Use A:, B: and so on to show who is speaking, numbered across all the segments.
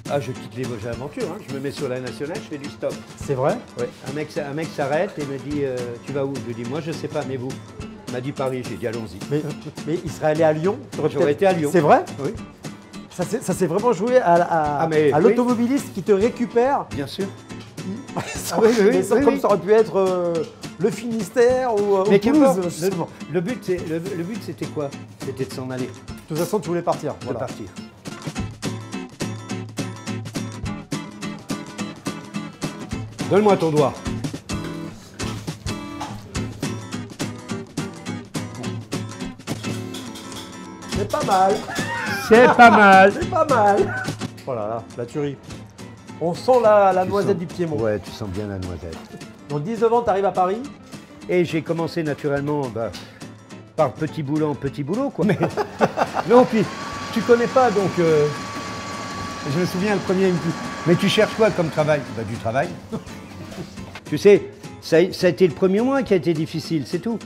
A: Ah, je quitte les Vosges Aventure, hein. Je me mets sur la nationale, je fais du stop.
B: C'est vrai?
A: Ouais. Un mec s'arrête et me dit tu vas où? Je lui dis moi je sais pas, mais vous? Il m'a dit Paris, j'ai dit allons-y.
B: Mais il serait allé à Lyon?
A: J'aurais été à Lyon.
B: C'est vrai?
A: Oui.
B: Ça s'est vraiment joué à l'automobiliste qui te récupère.
A: Bien sûr.
B: Mais comme ça aurait pu être le Finistère ou Toulouse.
A: Le but c'était quoi? C'était de s'en aller.
B: De toute façon, tu voulais partir.
A: De partir. Donne-moi ton doigt.
B: C'est pas mal.
A: C'est pas mal.
B: C'est pas mal. Voilà, là, la tuerie. On sent la noisette du Piémont.
A: Ouais, tu sens bien la noisette.
B: Donc 19 ans, tu arrives à Paris.
A: Et j'ai commencé naturellement par petit boulot quoi. Mais non, puis tu connais pas donc. Je me souviens le premier, il me dit mais tu cherches quoi comme travail? Bah du travail. Tu sais, ça a été le premier mois qui a été difficile, c'est tout.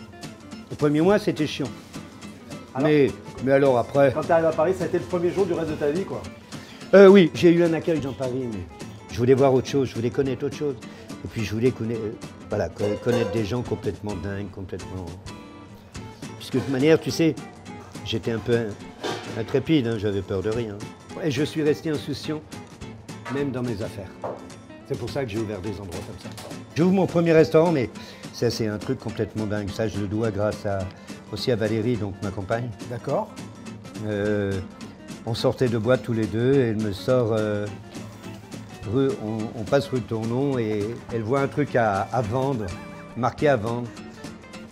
A: Le premier mois c'était chiant. Alors, mais alors après.
B: Quand tu arrives à Paris, ça a été le premier jour du reste de ta vie quoi.
A: Oui, j'ai eu un accueil dans Paris, mais je voulais voir autre chose, je voulais connaître autre chose. Et puis je voulais connaître des gens complètement dingues, complètement. Puisque de toute manière, tu sais, j'étais un peu intrépide, hein, j'avais peur de rien. Et je suis resté insouciant, même dans mes affaires. C'est pour ça que j'ai ouvert des endroits comme ça. J'ouvre mon premier restaurant, mais ça c'est un truc complètement dingue. Ça je le dois grâce aussi à Valérie, donc ma compagne.
B: D'accord.
A: On sortait de boîte tous les deux et elle me sort, on passe rue Tournon et elle voit un truc à vendre, marqué à vendre.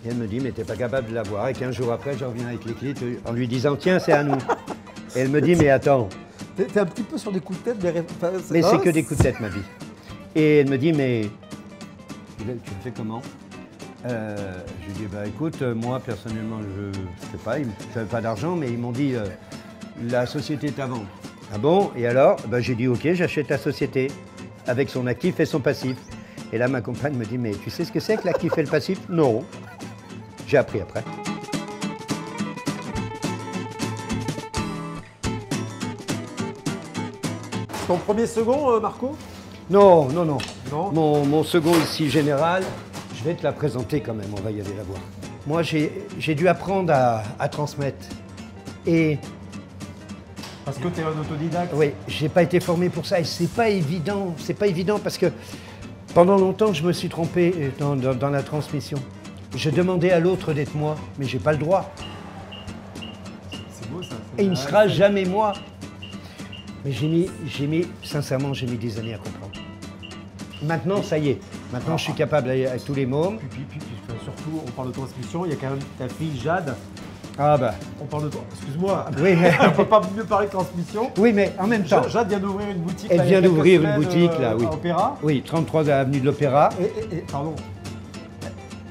A: Et elle me dit mais t'es pas capable de l'avoir. Et 15 jours après je reviens avec les clés en lui disant tiens c'est à nous. Et elle me dit mais attends.
B: T'es un petit peu sur des coups de tête.
A: Mais c'est que des coups de tête ma vie. Et elle me dit mais tu le fais comment? Je lui dis bah écoute moi personnellement je sais pas, j'avais pas d'argent mais ils m'ont dit la société est à vendre. Ah bon? Et alors? Ben, j'ai dit ok, j'achète la société avec son actif et son passif. Et là, ma compagne me dit mais tu sais ce que c'est que l'actif et le passif? Non. J'ai appris après.
B: Ton premier second, Marco?
A: Non.
B: Non.
A: Mon second ici général, je vais te la présenter quand même, on va y aller la voir. Moi, j'ai dû apprendre à transmettre. Et
B: parce que tu es un autodidacte?
A: Oui, j'ai pas été formé pour ça et c'est pas évident parce que pendant longtemps je me suis trompé dans la transmission. Je demandais à l'autre d'être moi, mais j'ai pas le droit.
B: C'est beau ça.
A: Et il ne sera jamais moi. Mais sincèrement, j'ai mis des années à comprendre. Maintenant, ça y est. Maintenant, je suis capable avec tous les mômes.
B: Puis, surtout, on parle de transmission, il y a quand même ta fille Jade.
A: Ah bah.
B: On parle de toi. Excuse-moi.
A: Oui, mais
B: on ne peut pas mieux parler de transmission.
A: Oui, mais en même temps.
B: Jade vient d'ouvrir une boutique.
A: Elle vient d'ouvrir une boutique là, oui.
B: À Opéra.
A: Oui, 33 avenue de l'Opéra.
B: Et pardon.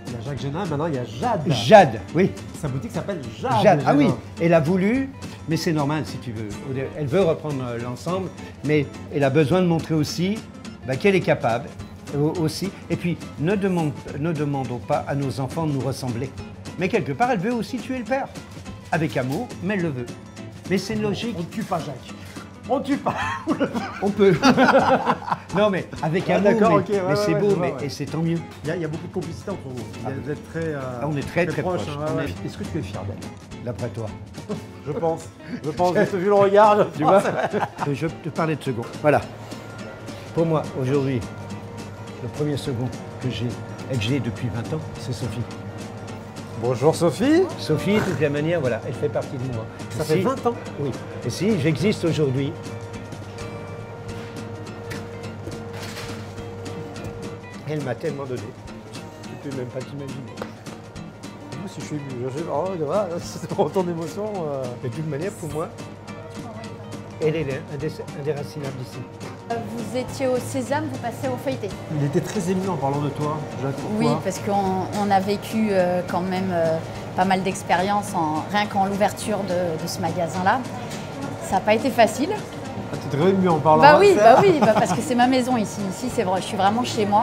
B: Il y a Jacques Génin, maintenant il y a Jade.
A: Jade, oui.
B: Sa boutique s'appelle Jade.
A: Jade, ah oui. Elle a voulu, mais c'est normal si tu veux. Elle veut reprendre l'ensemble, mais elle a besoin de montrer aussi qu'elle est capable aussi. Et puis, ne demandons pas à nos enfants de nous ressembler. Mais quelque part, elle veut aussi tuer le père. Avec amour, mais elle le veut. Mais c'est logique.
B: On ne tue pas Jacques. On ne tue pas.
A: On peut. Non, mais avec amour, mais c'est beau, et c'est tant mieux.
B: Il y a beaucoup de complicité entre vous. Vous êtes très,
A: on est très proches.
B: Est-ce que tu es fier d'elle?
A: D'après toi?
B: Je pense. J'ai vu le regard.
A: Tu vois? Je vais te parler de second. Voilà. Pour moi, aujourd'hui, le premier second que j'ai depuis 20 ans, c'est Sophie.
B: Bonjour Sophie.
A: Sophie, de toute la manière, voilà, elle fait partie de moi.
B: Ça fait 20 ans?
A: Oui. Et si j'existe aujourd'hui, elle m'a tellement donné. Tu peux même pas t'imaginer.
B: Moi, si je suis ému, c'est autant d'émotions.
A: De toute manière, pour moi, elle est indéracinable d'ici.
C: Vous étiez au Sésame, vous passez au Feuilleté.
B: Il était très ému en parlant de toi, Jacques.
C: Oui, parce qu'on a vécu quand même pas mal d'expériences rien qu'en l'ouverture de ce magasin-là. Ça n'a pas été facile.
B: Tu te réveilles en parlant.
C: Bah oui, parce que c'est ma maison ici. Ici, c'est vrai, je suis vraiment chez moi.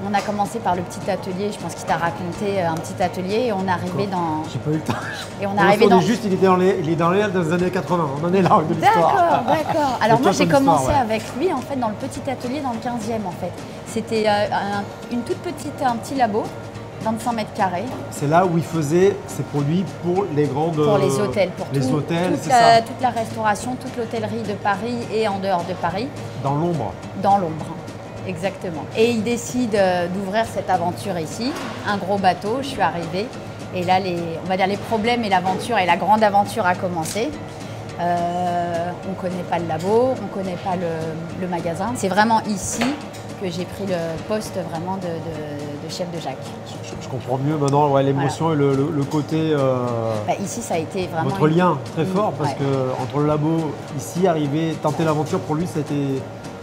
C: On a commencé par le petit atelier, je pense qu'il t'a raconté un petit atelier et on est arrivé dans...
B: J'ai pas eu le temps.
C: Et on est arrivé dans...
B: Juste, il est dans les années 80, on en est là de l'histoire.
C: D'accord. Alors moi, j'ai commencé avec lui, en fait, dans le petit atelier dans le 15e, en fait. C'était un petit labo, 25 mètres carrés.
B: C'est là où il faisait ses produits pour les grandes...
C: Pour les hôtels, pour
B: les hôtels,
C: toute la restauration, toute l'hôtellerie de Paris et en dehors de Paris.
B: Dans l'ombre.
C: Dans l'ombre, exactement. Et il décide d'ouvrir cette aventure ici, un gros bateau, je suis arrivée. Et là, on va dire les problèmes et l'aventure, et la grande aventure a commencé. On ne connaît pas le labo, on ne connaît pas le magasin. C'est vraiment ici que j'ai pris le poste vraiment de chef de Jacques.
B: Je comprends mieux maintenant l'émotion et le côté...
C: ici, ça a été vraiment...
B: Votre lien très fort, parce que entre le labo, ici, arriver, tenter l'aventure, pour lui, ça a été...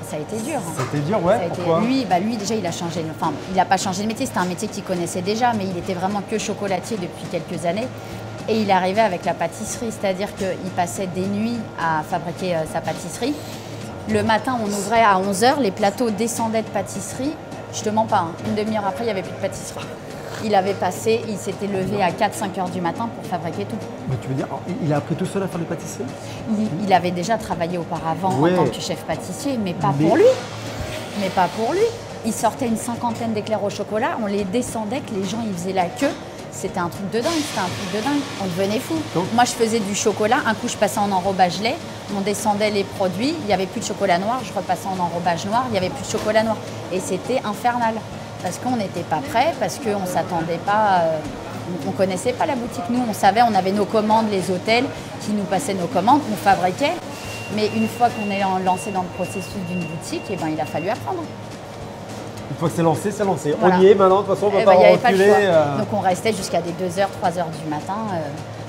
C: Ça a été dur.
B: C'était dur, ouais. Pourquoi ?
C: Lui, déjà, il a changé. Enfin, il n'a pas changé de métier. C'était un métier qu'il connaissait déjà, mais il était vraiment que chocolatier depuis quelques années. Et il est arrivé avec la pâtisserie, c'est-à-dire qu'il passait des nuits à fabriquer sa pâtisserie. Le matin, on ouvrait à 11 h, les plateaux descendaient de pâtisserie. Je te mens pas, une demi-heure après, il n'y avait plus de pâtisserie. Il s'était levé à 4-5 h du matin pour fabriquer tout.
B: Mais tu veux dire, il a appris tout seul à faire les pâtisseries ?
C: Il avait déjà travaillé auparavant en tant que chef pâtissier, mais pas pour lui. Mais pas pour lui. Il sortait une cinquantaine d'éclairs au chocolat, on les descendait, que les gens ils faisaient la queue. C'était un truc de dingue, on devenait fou. Moi je faisais du chocolat, un coup je passais en enrobage lait, on descendait les produits, il n'y avait plus de chocolat noir, je repassais en enrobage noir, il n'y avait plus de chocolat noir. Et c'était infernal, parce qu'on n'était pas prêts, parce qu'on ne s'attendait pas, on ne connaissait pas la boutique. Nous, on savait, on avait nos commandes, les hôtels qui nous passaient nos commandes, on fabriquait. Mais une fois qu'on est lancé dans le processus d'une boutique, il a fallu apprendre.
B: Une fois que c'est lancé, c'est lancé.
C: Voilà.
B: On y est maintenant, de toute façon, on ne va pas reculer.
C: Pas le choix. Donc on restait jusqu'à des 2 h, 3 h du matin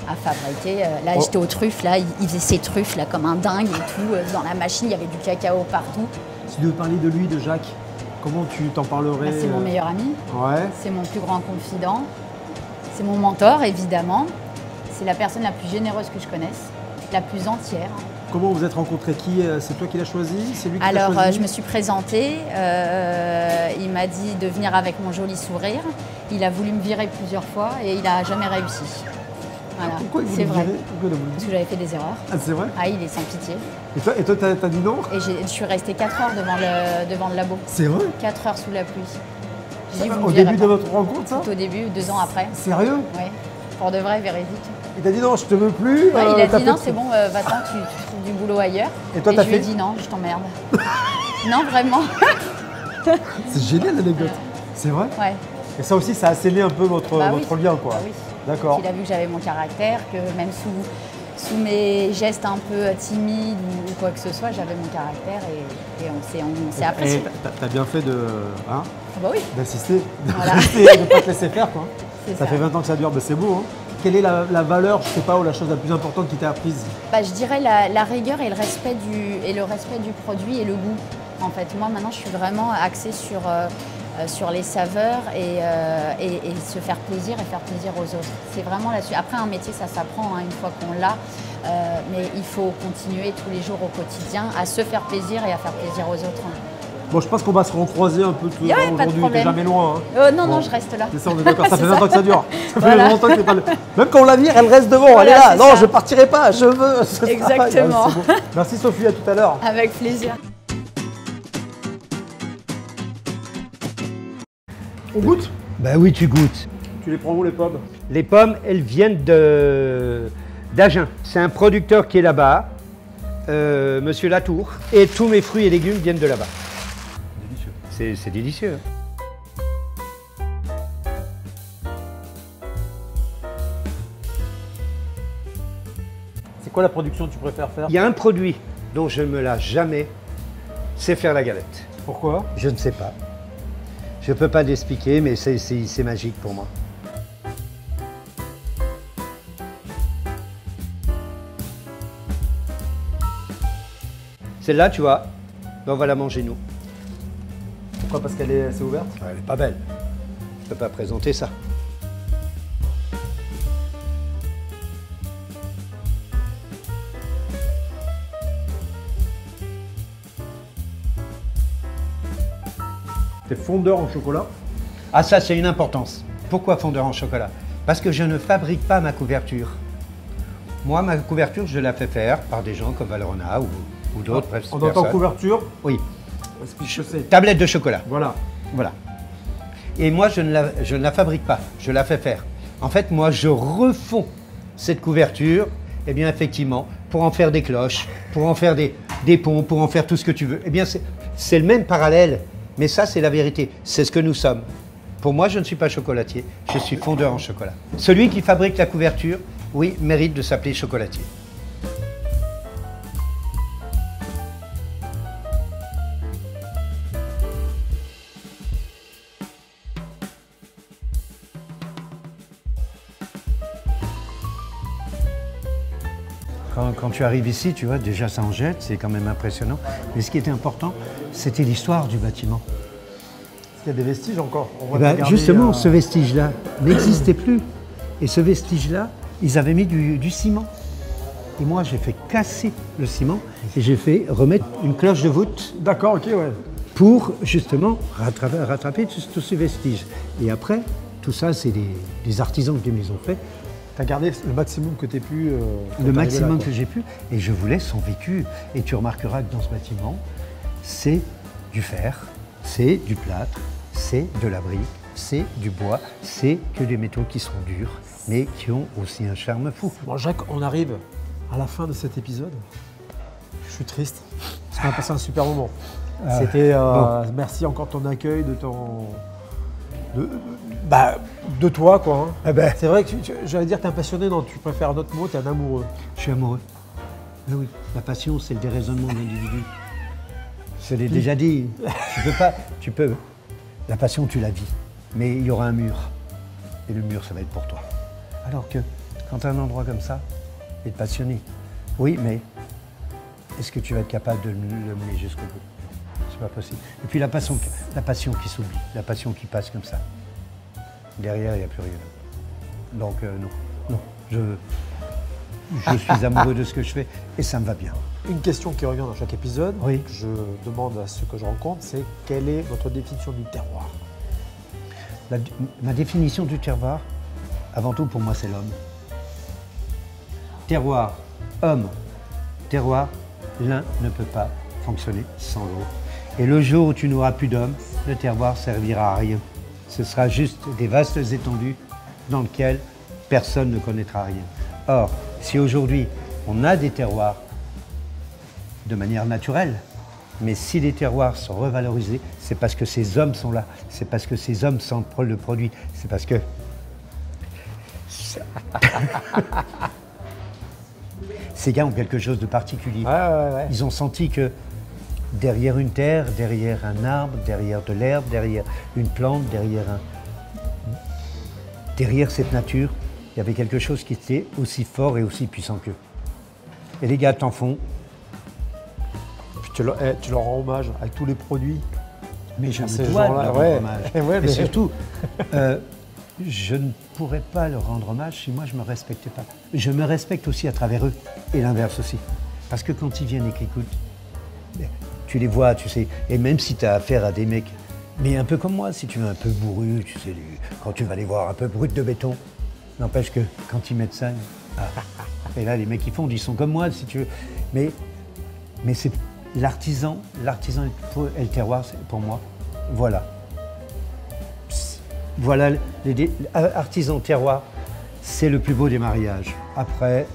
C: à fabriquer. Là, j'étais aux truffes, là, il faisait ses truffes là, comme un dingue et tout. Dans la machine, il y avait du cacao partout.
B: Si tu devais parler de lui, de Jacques, comment tu t'en parlerais?
C: C'est mon meilleur ami,
B: ouais.
C: C'est mon plus grand confident, c'est mon mentor, évidemment. C'est la personne la plus généreuse que je connaisse, la plus entière.
B: Comment vous êtes rencontrés? C'est toi qui l'as choisi? C'est lui qui l'a choisi?
C: Alors, je me suis présentée. Il m'a dit de venir avec mon joli sourire. Il a voulu me virer plusieurs fois et il n'a jamais réussi. Voilà.
B: Pourquoi il
C: c'est vrai.
B: Parce
C: que j'avais fait des erreurs.
B: Ah, c'est vrai?
C: Ah, il est sans pitié.
B: Et toi, t'as dit non?
C: Et je suis restée 4 heures devant le labo.
B: C'est vrai?
C: 4 heures sous la pluie.
B: Au début de votre rencontre, ça?
C: Tout au début, 2 ans après.
B: Sérieux?
C: Oui. Pour de vrai, véridique.
B: Il t'a dit non, je te veux plus.
C: Ouais, il a dit non, c'est bon, va-t'en, tu trouves du boulot ailleurs.
B: Et toi, t'as fait?
C: Je lui ai dit non, je t'emmerde. Non, vraiment.
B: C'est génial l'anecdote. C'est vrai?
C: Ouais.
B: Et ça aussi, ça a scellé un peu votre lien, quoi.
C: Bah oui.
B: D'accord.
C: Il a vu que j'avais mon caractère, que même sous mes gestes un peu timides ou quoi que ce soit, j'avais mon caractère et on s'est apprécié.
B: T'as bien fait
C: bah oui.
B: D'insister,
C: voilà.
B: de ne pas te laisser faire, quoi.
C: Ça
B: fait 20 ans que ça dure, c'est beau. Hein. Quelle est la valeur, je sais pas, ou la chose la plus importante qui t'a apprise?
C: Je dirais la rigueur et le respect du produit et le goût. En fait, moi maintenant, je suis vraiment axée sur les saveurs et se faire plaisir et faire plaisir aux autres. C'est vraiment là-dessus. Après, un métier, ça s'apprend une fois qu'on l'a, mais il faut continuer tous les jours au quotidien à se faire plaisir et à faire plaisir aux autres.
B: Bon, je pense qu'on va se recroiser un peu aujourd'hui, t'es jamais loin. Hein.
C: Non, je reste là.
B: C'est ça, on est d'accord, ça fait 20 ans que ça dure. Ça fait
C: voilà.
B: 20 ans que t'es pas... Même quand on la vire, elle reste devant, voilà, elle est là. Non, ça. Je partirai pas, je veux.
C: Exactement.
B: Bon. Merci Sophie, à tout à l'heure.
C: Avec plaisir.
B: On goûte?
A: Bah oui, tu goûtes.
B: Tu les prends où les pommes?
A: Les pommes, elles viennent d'Agen. C'est un producteur qui est là-bas, Monsieur Latour. Et tous mes fruits et légumes viennent de là-bas.
B: Délicieux.
A: C'est délicieux.
B: C'est quoi la production que tu préfères faire?
A: Il y a un produit dont je ne me lâche jamais, c'est faire la galette.
B: Pourquoi?
A: Je ne sais pas. Je ne peux pas l'expliquer, mais c'est magique pour moi. Celle-là, tu vois, on va la manger nous.
B: Pourquoi? Parce qu'elle est assez ouverte?
A: Elle n'est pas belle. Je ne peux pas présenter ça.
B: Tu es fondeur en chocolat.
A: Ah ça, c'est une importance. Pourquoi fondeur en chocolat? Parce que je ne fabrique pas ma couverture. Moi, ma couverture, je la fais faire par des gens comme Valrhona ou d'autres.
B: On entend couverture.
A: Oui.
B: Je sais.
A: Tablette de chocolat.
B: Voilà.
A: Voilà. Et moi, je ne la fabrique pas, je la fais faire. En fait, moi, je refonds cette couverture, eh bien, effectivement, pour en faire des cloches, pour en faire des ponts, pour en faire tout ce que tu veux. Eh bien, c'est le même parallèle, mais ça, c'est la vérité. C'est ce que nous sommes. Pour moi, je ne suis pas chocolatier, je suis fondeur en chocolat. Celui qui fabrique la couverture, oui, mérite de s'appeler chocolatier. Quand tu arrives ici, tu vois, déjà ça en jette, c'est quand même impressionnant. Mais ce qui était important, c'était l'histoire du bâtiment.
B: Il y a des vestiges encore.
A: Justement, ce vestige-là n'existait plus. Et ce vestige-là, ils avaient mis du ciment. Et moi, j'ai fait casser le ciment et j'ai fait remettre une cloche de voûte.
B: D'accord, ok, ouais.
A: Pour justement rattraper tous ces vestiges. Et après, tout ça, c'est des artisans qui me les ont fait.
B: Tu as gardé le maximum que tu as pu.
A: Le maximum que j'ai pu. Et je voulais son vécu. Et tu remarqueras que dans ce bâtiment, c'est du fer, c'est du plâtre, c'est de la brique, c'est du bois, c'est que des métaux qui sont durs, mais qui ont aussi un charme fou.
B: Bon, Jacques, on arrive à la fin de cet épisode. Je suis triste, parce qu'on a passé un super moment. C'était, merci encore de ton accueil, de toi, quoi. Hein. C'est vrai que j'allais dire que tu es un passionné, non, tu préfères un autre mot, tu es un amoureux.
A: Je suis amoureux. Mais oui, la passion, c'est le déraisonnement de l'individu. Je l'ai déjà dit. Tu peux. La passion, tu la vis. Mais il y aura un mur. Et le mur, ça va être pour toi. Alors que quand tu as un endroit comme ça, tu es passionné. Oui, mais est-ce que tu vas être capable de le mener jusqu'au bout? C'est pas possible. Et puis la passion qui s'oublie, la passion qui passe comme ça. Derrière, il n'y a plus rien. Donc non. Je suis amoureux de ce que je fais et ça me va bien.
B: Une question qui revient dans chaque épisode,
A: oui.
B: que je demande à ceux que je rencontre, c'est quelle est votre définition du terroir?
A: Ma définition du terroir, avant tout pour moi, c'est l'homme. Terroir, homme, terroir, l'un ne peut pas fonctionner sans l'autre. Et le jour où tu n'auras plus d'hommes, le terroir servira à rien. Ce sera juste des vastes étendues dans lesquelles personne ne connaîtra rien. Or, si aujourd'hui on a des terroirs de manière naturelle, mais si les terroirs sont revalorisés, c'est parce que ces hommes sont là, c'est parce que ces hommes sentent le produit, c'est parce que... Ces gars ont quelque chose de particulier.
B: Ouais.
A: Ils ont senti que derrière une terre, derrière un arbre, derrière de l'herbe, derrière une plante, derrière cette nature, il y avait quelque chose qui était aussi fort et aussi puissant qu'eux. Et les gars t'en font.
B: Puis tu leur rends hommage avec tous les produits.
A: Mais je me dois de leur rendre hommage. Mais surtout, je ne pourrais pas leur rendre hommage si moi je ne me respectais pas. Je me respecte aussi à travers eux, et l'inverse aussi. Parce que quand ils viennent et qu'ils écoutent, tu les vois, tu sais, et même si tu as affaire à des mecs, mais un peu comme moi, si tu veux, un peu bourru, tu sais, quand tu vas les voir un peu brut de béton, n'empêche que quand ils mettent ça, et là les mecs ils fondent, ils sont comme moi, si tu veux. Mais c'est l'artisan et le terroir, pour moi, voilà. Voilà, artisan terroir, c'est le plus beau des mariages. Après,